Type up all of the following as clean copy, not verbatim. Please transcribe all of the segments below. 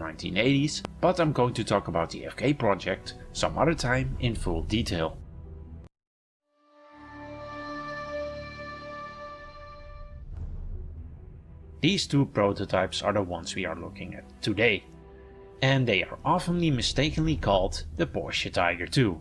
1980s, but I'm going to talk about the FK project some other time in full detail. These two prototypes are the ones we are looking at today, and they are often mistakenly called the Porsche Tiger II,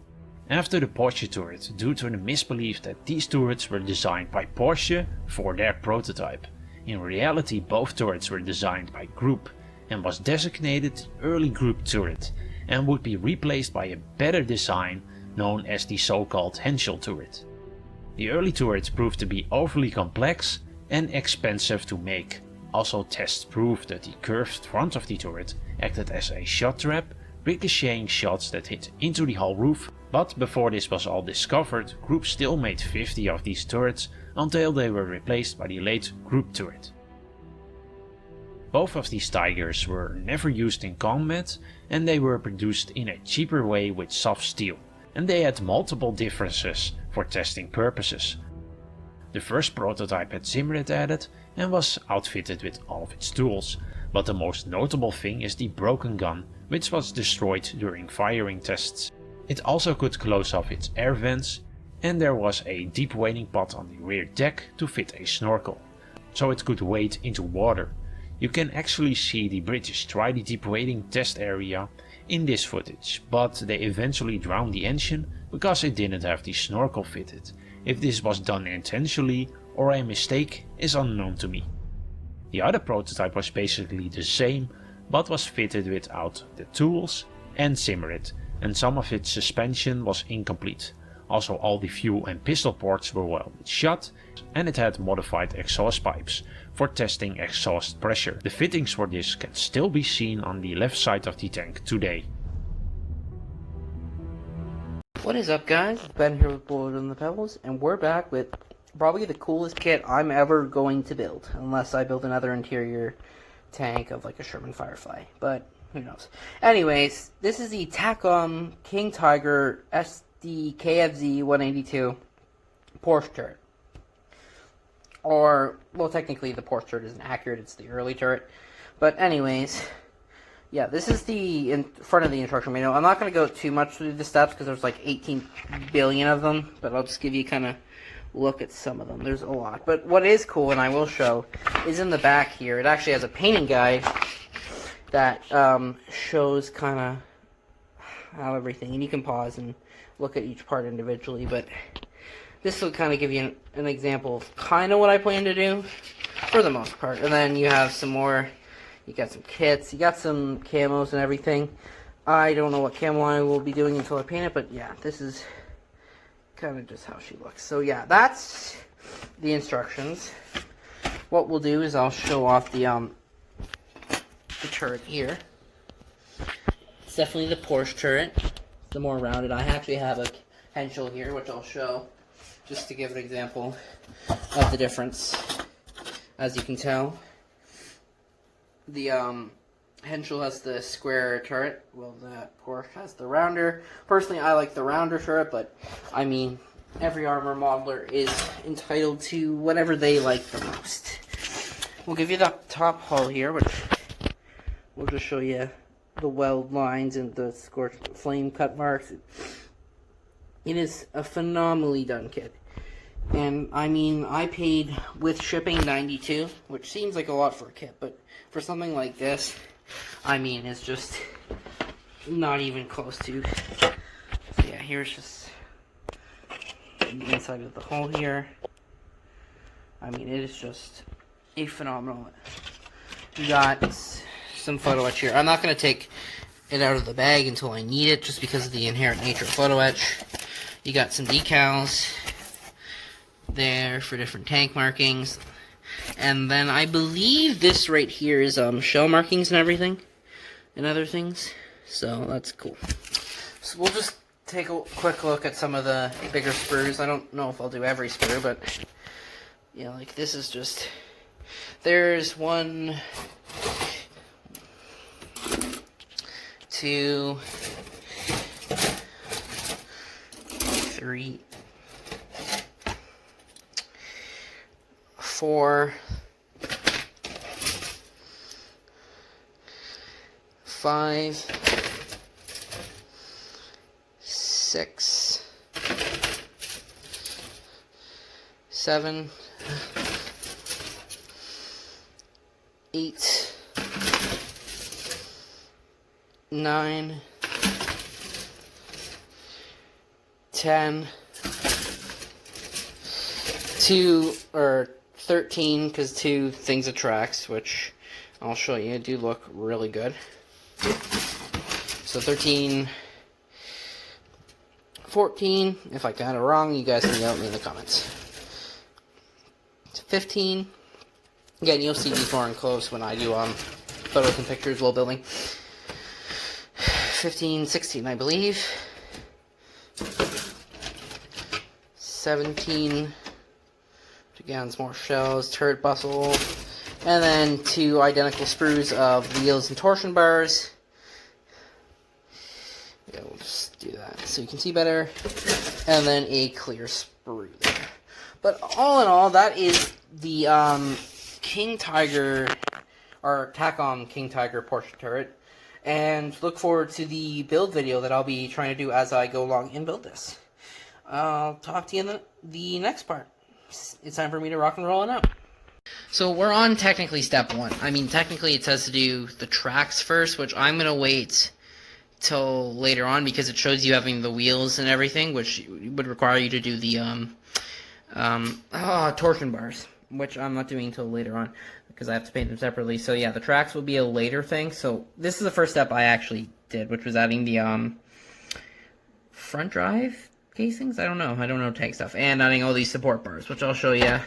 after the Porsche turret, due to the misbelief that these turrets were designed by Porsche for their prototype. In reality, both turrets were designed by Group and was designated the early Group turret and would be replaced by a better design known as the so-called Henschel turret. The early turrets proved to be overly complex and expensive to make. Also, tests proved that the curved front of the turret acted as a shot trap, ricocheting shots that hit into the hull roof, but before this was all discovered, Group still made 50 of these turrets until they were replaced by the late Group turret. Both of these Tigers were never used in combat and they were produced in a cheaper way with soft steel, and they had multiple differences for testing purposes. The first prototype had Simrad added and was outfitted with all of its tools, but the most notable thing is the broken gun, which was destroyed during firing tests. It also could close off its air vents, and there was a deep wading pot on the rear deck to fit a snorkel, so it could wade into water. You can actually see the British try the deep wading test area in this footage, but they eventually drowned the engine because it didn't have the snorkel fitted. If this was done intentionally or a mistake is unknown to me. The other prototype was basically the same, but was fitted without the tools and Simrad, and some of its suspension was incomplete. Also, all the fuel and pistol ports were welded shut, and it had modified exhaust pipes for testing exhaust pressure. The fittings for this can still be seen on the left side of the tank today. What is up, guys? It's Ben here with Bullet on the Pebbles, and we're back with probably the coolest kit I'm ever going to build, unless I build another interior tank of like a Sherman Firefly, but who knows. Anyways, this is the Takom King Tiger SD KFZ 182 Porsche turret. Or, well, technically the Porsche turret isn't accurate, it's the early turret. But anyways, yeah, this is the in front of the instruction manual. I'm not going to go too much through the steps because there's like 18 billion of them, but I'll just give you kind of look at some of them. There's a lot. But what is cool, and I will show, is in the back here. It actually has a painting guide that shows kind of how everything, and you can pause and look at each part individually, but this will kind of give you an example of kind of what I plan to do for the most part. And then you have some more. You got some kits, you got some camos and everything. I don't know what camo I will be doing until I paint it, but yeah, this is kind of just how she looks. So yeah, that's the instructions. What we'll do is I'll show off the turret here. It's definitely the Porsche turret, the more rounded. I actually have a Henschel here, which I'll show, just to give an example of the difference. As you can tell, the Henschel has the square turret, while the Porsche has the rounder. Personally, I like the rounder turret, but I mean, every armor modeler is entitled to whatever they like the most. We'll give you the top hull here, which we'll just show you the weld lines and the scorched flame cut marks. It is a phenomenally done kit. And I mean, I paid with shipping $92, which seems like a lot for a kit, but for something like this, I mean, it's just not even close to. So yeah, here's just the inside of the hull here. I mean, it is just a phenomenal. You got some photo etch here. I'm not going to take it out of the bag until I need it, just because of the inherent nature of photo etch. You got some decals there for different tank markings, and then I believe this right here is shell markings and everything and other things, so that's cool. So we'll just take a quick look at some of the bigger spurs. I don't know if I'll do every spur, but yeah, like this is just, there's 1, 2, 3, 4, 5, 6, 7, 8, 9, 10, 2, or 13, because 2 things of tracks, which I'll show you, do look really good. So 13, 14, if I got it wrong, you guys can yell at me in the comments. 15, again, you'll see these more in close when I do photos and pictures while building. 15, 16, I believe. 17, again, some more shells, turret bustle, and then 2 identical sprues of wheels and torsion bars. Yeah, we'll just do that so you can see better. And then a clear sprue there. But all in all, that is the King Tiger, or Takom King Tiger Porsche turret. And look forward to the build video that I'll be trying to do as I go along and build this. I'll talk to you in the next part. It's time for me to rock and roll it out. So we're on technically step 1. I mean, technically it says to do the tracks first, which I'm going to wait till later on because it shows you having the wheels and everything, which would require you to do the torsion bars, which I'm not doing until later on because I have to paint them separately. So yeah, the tracks will be a later thing. So this is the first step I actually did, which was adding the front drive casings. I don't know tech stuff, and adding all these support bars, which I'll show you.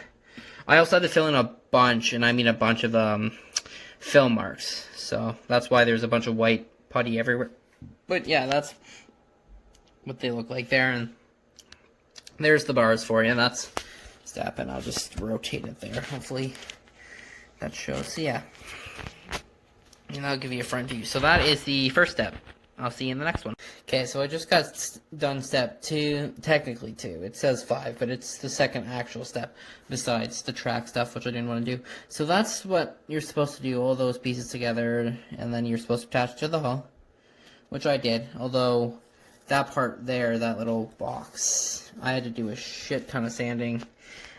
I also had to fill in a bunch, and I mean a bunch of fill marks. So that's why there's a bunch of white putty everywhere. But yeah, that's what they look like there, and there's the bars for you. That's step, and I'll just rotate it there. Hopefully that shows. So yeah, and I'll give you a front view. So that is the first step. I'll see you in the next one. Okay, so I just got done step 2, technically 2. It says 5, but it's the second actual step besides the track stuff, which I didn't want to do. So that's what you're supposed to do, all those pieces together, and then you're supposed to attach to the hull, which I did, although that part there, that little box, I had to do a shit ton of sanding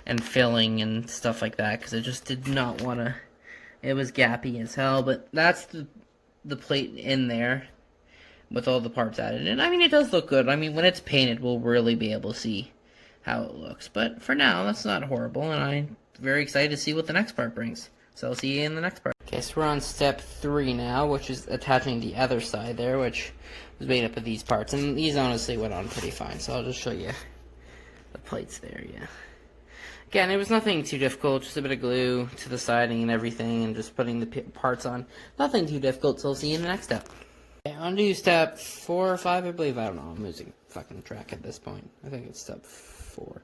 and filling and stuff like that, because I just did not want to, it was gappy as hell, but that's the plate in there with all the parts added. And I mean, it does look good. I mean, when it's painted, we'll really be able to see how it looks. But for now, that's not horrible, and I'm very excited to see what the next part brings. So I'll see you in the next part. Okay, so we're on step 3 now, which is attaching the other side there, which was made up of these parts. And these honestly went on pretty fine, so I'll just show you the plates there, yeah. Again, it was nothing too difficult, just a bit of glue to the siding and everything, and just putting the parts on. Nothing too difficult, so I'll see you in the next step. Okay, on to step 4 or 5, I believe. I don't know. I'm losing fucking track at this point. I think it's step 4.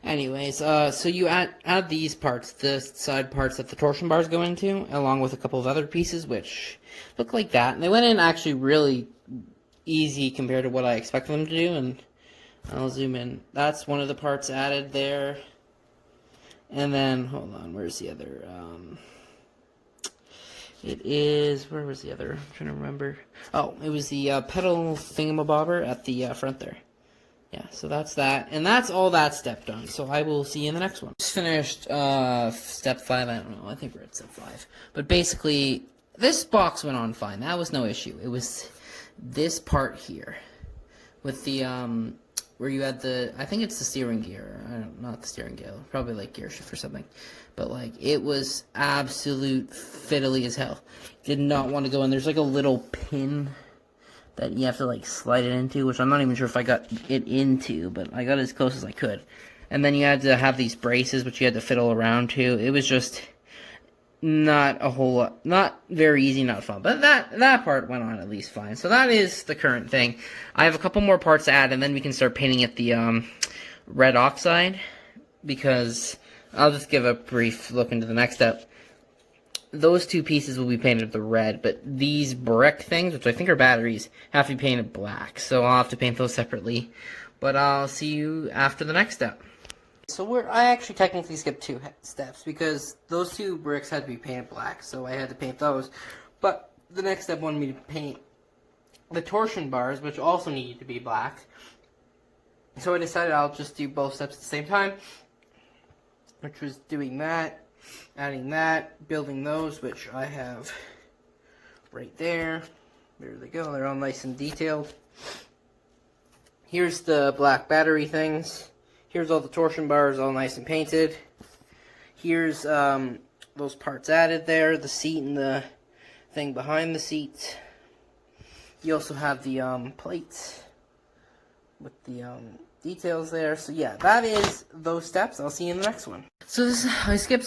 Anyways, so you add these parts, the side parts that the torsion bars go into, along with a couple of other pieces, which look like that. And they went in actually really easy compared to what I expected them to do. And I'll zoom in. That's one of the parts added there. And then, hold on, where's the other? It is, where was the other? I'm trying to remember. Oh, it was the pedal thingamabobber at the front there. Yeah, so that's that. And that's all that step done. So I will see you in the next one. Just finished step 5. I don't know. I think we're at step 5. But basically, this box went on fine. That was no issue. It was this part here with the where you had the, I think it's the steering gear. I don't, not the steering gear. Probably like gear shift or something. But like, it was absolute fiddly as hell. Did not want to go in. There's like a little pin that you have to like slide it into, which I'm not even sure if I got it into, but I got as close as I could. And then you had to have these braces, which you had to fiddle around to. It was just not a whole lot, not very easy, not fun. But that part went on at least fine. So that is the current thing. I have a couple more parts to add, and then we can start painting it the red oxide, because I'll just give a brief look into the next step. Those 2 pieces will be painted the red, but these brick things, which I think are batteries, have to be painted black. So I'll have to paint those separately. But I'll see you after the next step. So I actually technically skipped 2 steps, because those 2 bricks had to be painted black, so I had to paint those. But the next step wanted me to paint the torsion bars, which also needed to be black. So I decided I'll just do both steps at the same time, which was doing that, adding that, building those, which I have right there. There they go, they're all nice and detailed. Here's the black battery things. Here's all the torsion bars, all nice and painted. Here's those parts added there, the seat and the thing behind the seat. You also have the plates with the details there. So yeah, that is those steps. I'll see you in the next one. So I skipped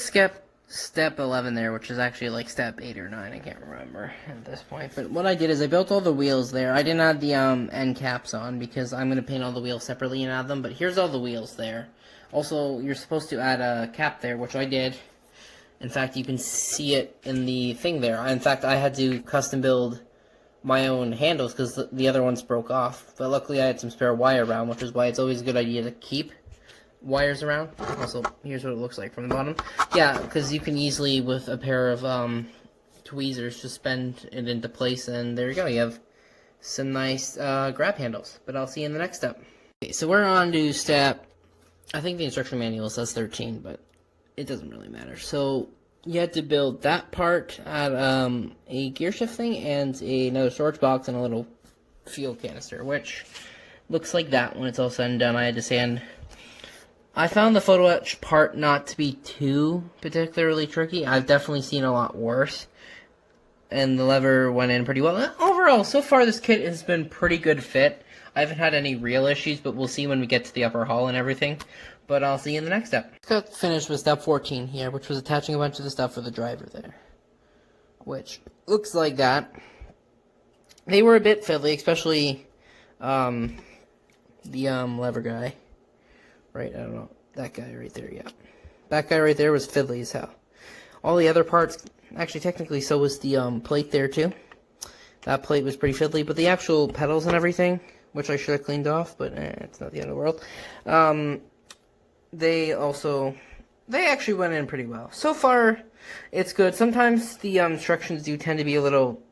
step 11 there, which is actually like step 8 or 9. I can't remember at this point. But what I did is I built all the wheels there. I didn't add the end caps on because I'm going to paint all the wheels separately and add them. But here's all the wheels there. Also, you're supposed to add a cap there, which I did. In fact, you can see it in the thing there. In fact, I had to custom build my own handles because the other ones broke off. But luckily I had some spare wire around, which is why it's always a good idea to keep wires around. Also, here's what it looks like from the bottom. Yeah, because you can easily, with a pair of tweezers, just bend it into place, and there you go. You have some nice grab handles. But I'll see you in the next step. Okay, so we're on to step, I think the instruction manual says 13, but it doesn't really matter. So you had to build that part, add a gear shift thing, and another storage box, and a little fuel canister, which looks like that when it's all said and done. I had to sand. I found the photo etch part not to be too particularly tricky. I've definitely seen a lot worse, and the lever went in pretty well. Overall, so far this kit has been pretty good fit. I haven't had any real issues, but we'll see when we get to the upper hull and everything. But I'll see you in the next step. Got finished with step 14 here, which was attaching a bunch of the stuff for the driver there. Which looks like that. They were a bit fiddly, especially the lever guy. Right, I don't know. That guy right there, yeah. That guy right there was fiddly as hell. All the other parts, actually technically so was the plate there too. That plate was pretty fiddly, but the actual pedals and everything, which I should have cleaned off, but it's not the end of the world. They actually went in pretty well. So far, it's good. Sometimes the instructions do tend to be a little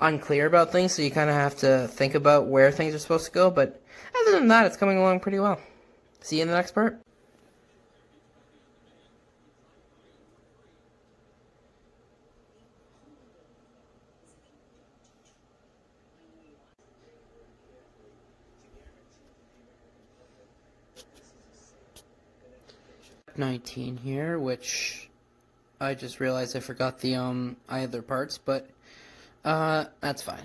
unclear about things, so you kind of have to think about where things are supposed to go, but other than that, it's coming along pretty well. See you in the next part. '19 here, which I just realized I forgot the other parts, but that's fine.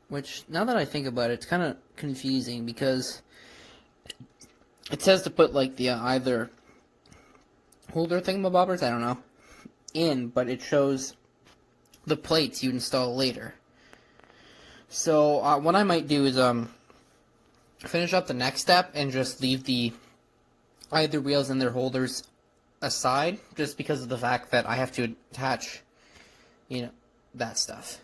Which, now that I think about it, it's kind of confusing because it says to put like the either holder thingamabobbers, I don't know, in, but it shows the plates you install later. So what I might do is finish up the next step and just leave the either wheels and their holders aside, just because of the fact that I have to attach, that stuff.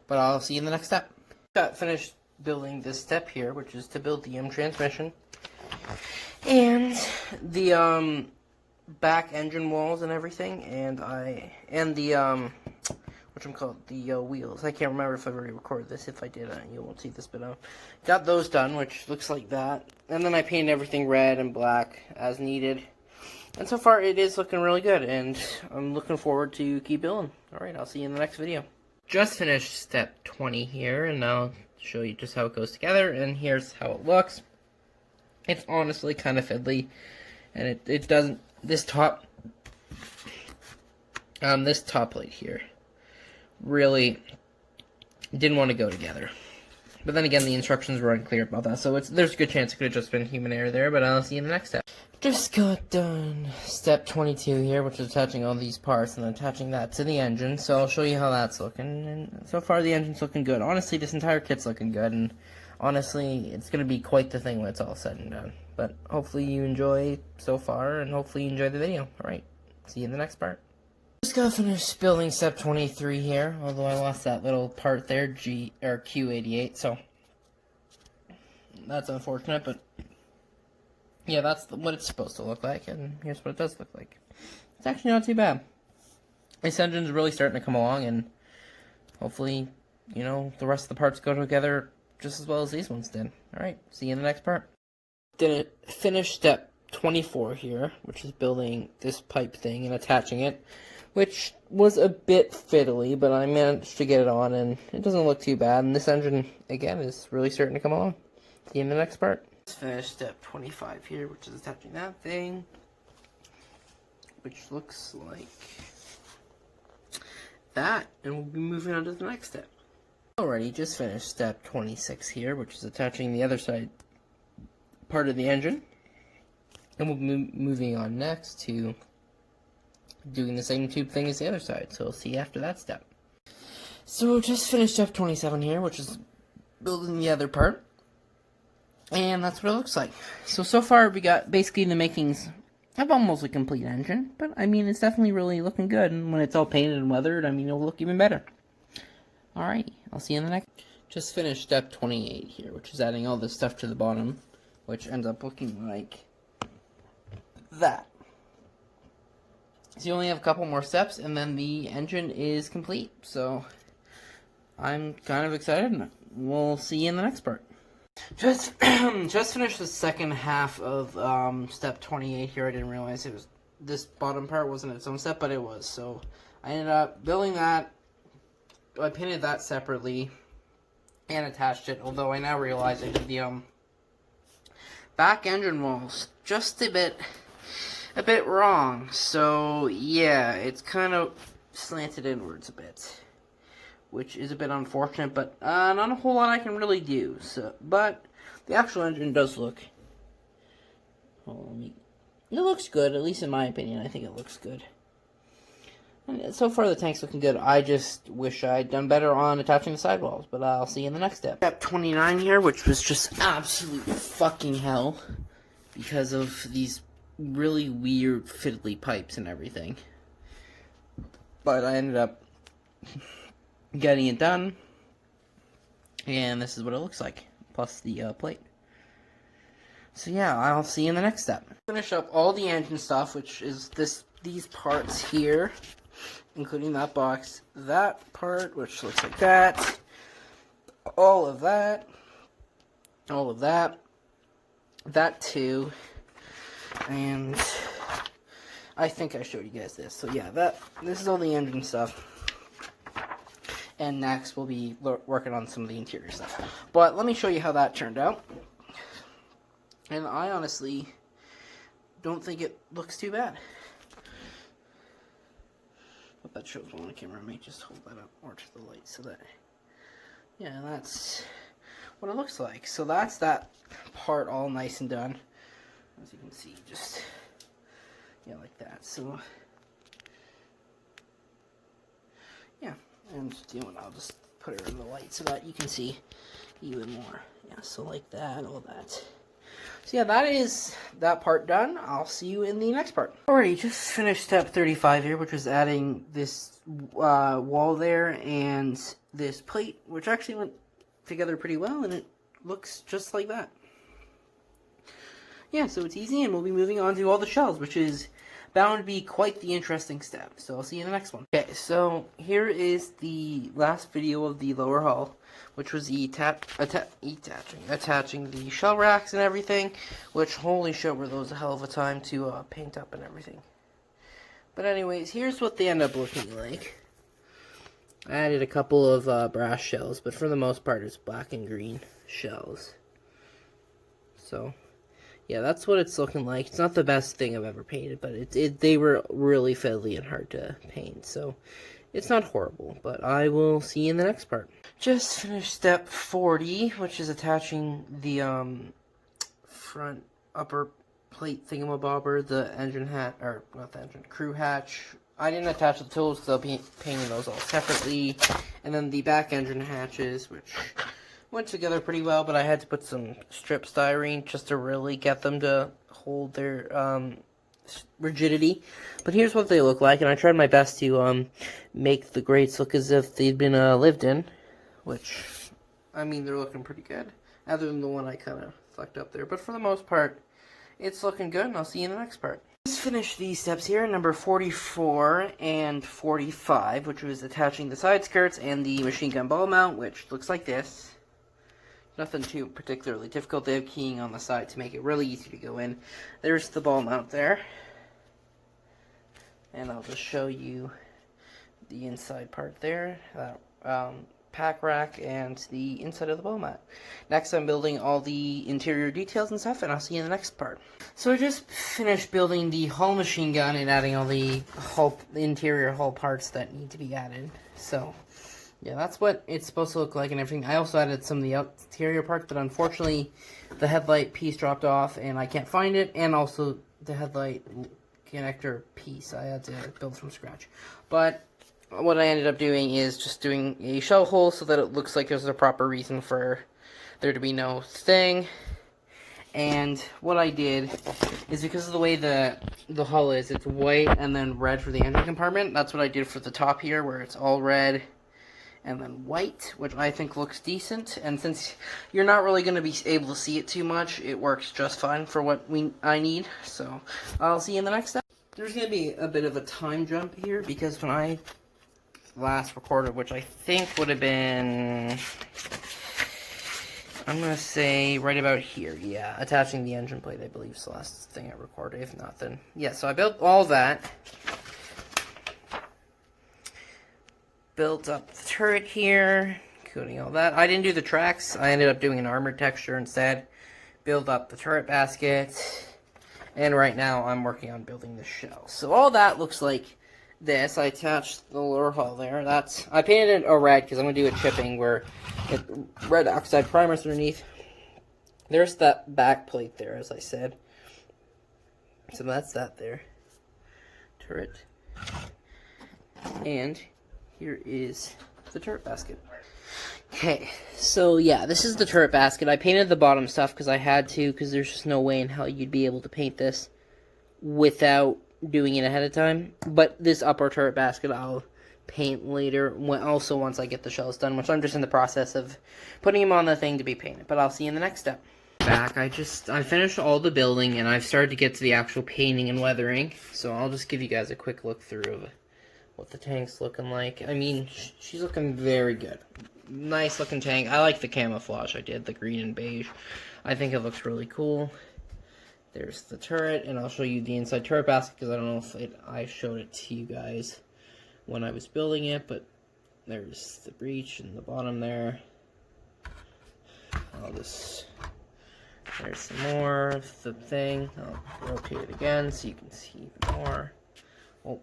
But I'll see you in the next step. Got finished building this step here, which is to build the transmission and the back engine walls and everything, and the wheels. I can't remember if I already recorded this. If I did, you won't see this, but got those done, which looks like that. And then I painted everything red and black as needed. And so far, it is looking really good, and I'm looking forward to keep building. Alright, I'll see you in the next video. Just finished step 20 here, and I'll show you just how it goes together, and here's how it looks. It's honestly kind of fiddly, and it doesn't, this top plate here really didn't want to go together. But then again, the instructions were unclear about that, so there's a good chance it could have just been human error there, but I'll see you in the next step. Just got done step 22 here, which is attaching all these parts and then attaching that to the engine, so I'll show you how that's looking. And so far, the engine's looking good. Honestly, this entire kit's looking good, and honestly, it's going to be quite the thing when it's all said and done. But hopefully you enjoy so far, and hopefully you enjoy the video. Alright, see you in the next part. Just got finished building step 23 here, although I lost that little part there, Q88, so that's unfortunate, but yeah, that's what it's supposed to look like, and here's what it does look like. It's actually not too bad. This engine's really starting to come along, and hopefully, you know, the rest of the parts go together just as well as these ones did. Alright, see you in the next part. Didn't finish step 24 here, which is building this pipe thing and attaching it, which was a bit fiddly, but I managed to get it on, and it doesn't look too bad. And this engine, again, is really starting to come along. See you in the next part. Let's finish step 25 here, which is attaching that thing, which looks like that, and we'll be moving on to the next step. Alrighty, just finished step 26 here, which is attaching the other side part of the engine, and we'll be moving on next to doing the same tube thing as the other side, so we'll see after that step. So just finished step 27 here, which is building the other part, and that's what it looks like. So far we got basically the makings of almost a complete engine, but I mean, it's definitely really looking good, and when it's all painted and weathered, I mean, it'll look even better. Alrighty, I'll see you in the next. Just finished step 28 here, which is adding all this stuff to the bottom, which ends up looking like that. So you only have a couple more steps, and then the engine is complete, so I'm kind of excited. We'll see you in the next part. Just finished the second half of step 28 here. I didn't realize it was this bottom part wasn't its own step, but it was. So I ended up building that. I painted that separately and attached it. Although I now realize I did the back engine walls just a bit wrong. So yeah, it's kind of slanted inwards a bit, which is a bit unfortunate, but not a whole lot I can really do. So, but the actual engine does look. It looks good, at least in my opinion. I think it looks good. And so far, the tank's looking good. I just wish I'd done better on attaching the sidewalls, but I'll see you in the next step. Step 29 here, which was just absolute fucking hell because of these really weird fiddly pipes and everything. But I ended up getting it done, and this is what it looks like, plus the plate. So yeah, I'll see you in the next step. Finish up all the engine stuff, which is these parts here, including that box, that part, which looks like that, all of that, that too, and I think I showed you guys this. So yeah, this is all the engine stuff. And next, we'll be working on some of the interior stuff. But let me show you how that turned out. And I honestly don't think it looks too bad. But that shows well on the camera. I may just hold that up more to the light so that... Yeah, that's what it looks like. So that's that part all nice and done. As you can see, just... Yeah, like that. So... Yeah. And I'll just put it in the light so that you can see even more. Yeah, so like that, all that. So yeah, that is that part done. I'll see you in the next part. Alrighty, just finished step 35 here, which was adding this wall there and this plate, which actually went together pretty well, and it looks just like that. Yeah, so it's easy, and we'll be moving on to all the shells, which is bound to be quite the interesting step. So I'll see you in the next one. Okay, so here is the last video of the lower hull, which was attaching the shell racks and everything, which holy shit were those a hell of a time to paint up and everything. But anyways, here's what they end up looking like. I added a couple of brass shells, but for the most part it's black and green shells. So yeah, that's what it's looking like. It's not the best thing I've ever painted, but they were really fiddly and hard to paint, so it's not horrible. But I will see you in the next part. Just finished step 40, which is attaching the front upper plate thingamabobber, the engine hat, or not the engine, crew hatch. I didn't attach the tools because I'll be painting those all separately, and then the back engine hatches, which went together pretty well, but I had to put some strip styrene just to really get them to hold their rigidity. But here's what they look like, and I tried my best to make the grates look as if they'd been lived in, which, I mean, they're looking pretty good, other than the one I kind of fucked up there. But for the most part, it's looking good, and I'll see you in the next part. Just finished these steps here, number 44 and 45, which was attaching the side skirts and the machine gun ball mount, which looks like this. Nothing too particularly difficult. They have keying on the side to make it really easy to go in. There's the ball mount there. And I'll just show you the inside part there. Pack rack and the inside of the ball mat. Next, I'm building all the interior details and stuff, and I'll see you in the next part. So I just finished building the hull machine gun and adding all the interior hull parts that need to be added. So yeah, that's what it's supposed to look like and everything. I also added some of the exterior parts, but unfortunately the headlight piece dropped off and I can't find it, and also the headlight connector piece I had to build from scratch. But what I ended up doing is just doing a shell hole so that it looks like there's a proper reason for there to be no thing. And what I did is, because of the way the hull is, it's white and then red for the engine compartment. That's what I did for the top here, where it's all red and then white, which I think looks decent. And since you're not really going to be able to see it too much, it works just fine for what I need. So I'll see you in the next step. There's going to be a bit of a time jump here, because when I last recorded, which I think would have been, I'm going to say right about here, yeah, attaching the engine plate, I believe, is the last thing I recorded. If not, then yeah, so I built all that, built up the turret here, including all that. I didn't do the tracks, I ended up doing an armored texture instead. Build up the turret basket, and right now I'm working on building the shell. So all that looks like this. I attached the lower hull there. I painted it a red because I'm going to do a chipping where red oxide primers underneath. There's that back plate there, as I said. So that's that there. Turret. And here is the turret basket. Okay, so yeah, this is the turret basket. I painted the bottom stuff because I had to, because there's just no way in hell you'd be able to paint this without doing it ahead of time. But this upper turret basket I'll paint later, also once I get the shells done, which I'm just in the process of putting them on the thing to be painted. But I'll see you in the next step. Back, I finished all the building and I've started to get to the actual painting and weathering. So I'll just give you guys a quick look through of what the tank's looking like. I mean, she's looking very good. Nice looking tank. I like the camouflage I did, the green and beige. I think it looks really cool. There's the turret, and I'll show you the inside turret basket because I don't know if I showed it to you guys when I was building it, but there's the breech in the bottom there. There's some more of the thing. I'll rotate it again so you can see even more. Oh,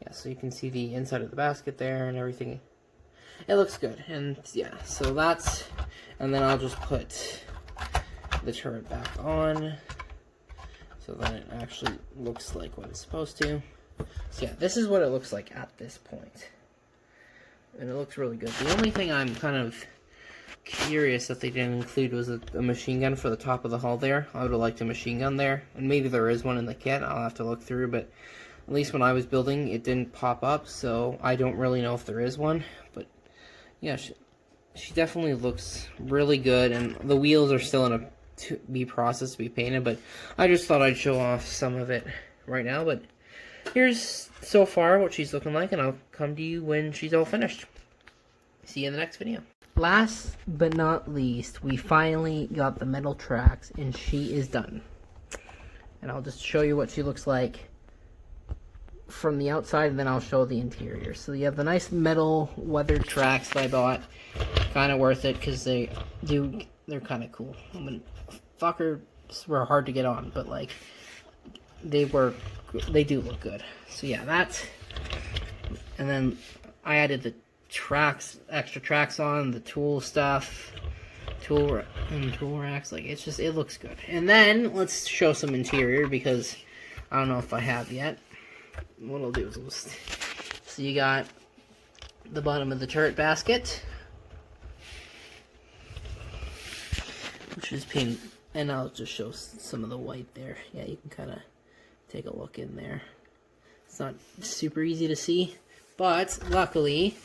yeah, so you can see the inside of the basket there and everything. It looks good, and yeah, so that's, and then I'll just put the turret back on, so then it actually looks like what it's supposed to. So yeah, this is what it looks like at this point. And it looks really good. The only thing I'm kind of curious that they didn't include was a machine gun for the top of the hull there. I would have liked a machine gun there. And maybe there is one in the kit. I'll have to look through, but at least when I was building, it didn't pop up, so I don't really know if there is one. But yeah, she definitely looks really good, and the wheels are still in a process to be painted, but I just thought I'd show off some of it right now. But here's so far what she's looking like, and I'll come to you when she's all finished. See you in the next video. Last but not least, we finally got the metal tracks, and she is done. And I'll just show you what she looks like from the outside, and then I'll show the interior. So you have the nice metal weathered tracks that I bought. Kind of worth it because they're kind of cool. I mean, fuckers were hard to get on, but like they do look good. So yeah, that's, and then I added the tracks, extra tracks on the tool stuff, tool racks. Like it looks good. And then let's show some interior because I don't know if I have yet. What I'll do is so you got the bottom of the turret basket, which is painted, and I'll just show some of the white there. Yeah, you can kind of take a look in there. It's not super easy to see, but luckily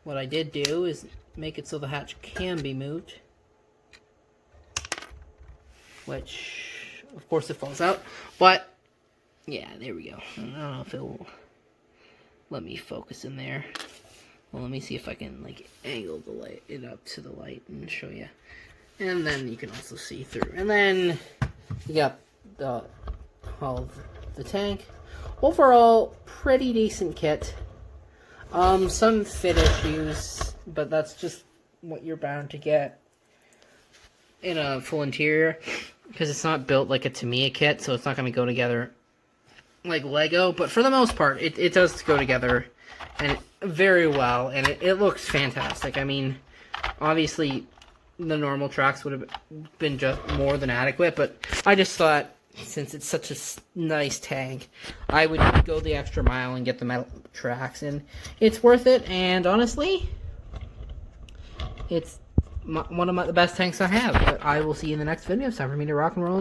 what I did do is make it so the hatch can be moved, which of course it falls out, but Yeah, there we go. I don't know if it will let me focus in there. Well, let me see if I can like angle the light it up to the light and show you. And then you can also see through. And then you got the all of the tank. Overall, pretty decent kit. Some fit issues, but that's just what you're bound to get in a full interior, because it's not built like a Tamiya kit, so it's not going to go together like Lego. But for the most part, it does go together and very well, and it looks fantastic. I mean, obviously the normal tracks would have been just more than adequate, but I just thought, since it's such a nice tank, I would go the extra mile and get the metal tracks, and it's worth it. And honestly, it's one of the best tanks I have. But I will see you in the next video. It's time for me to rock and roll.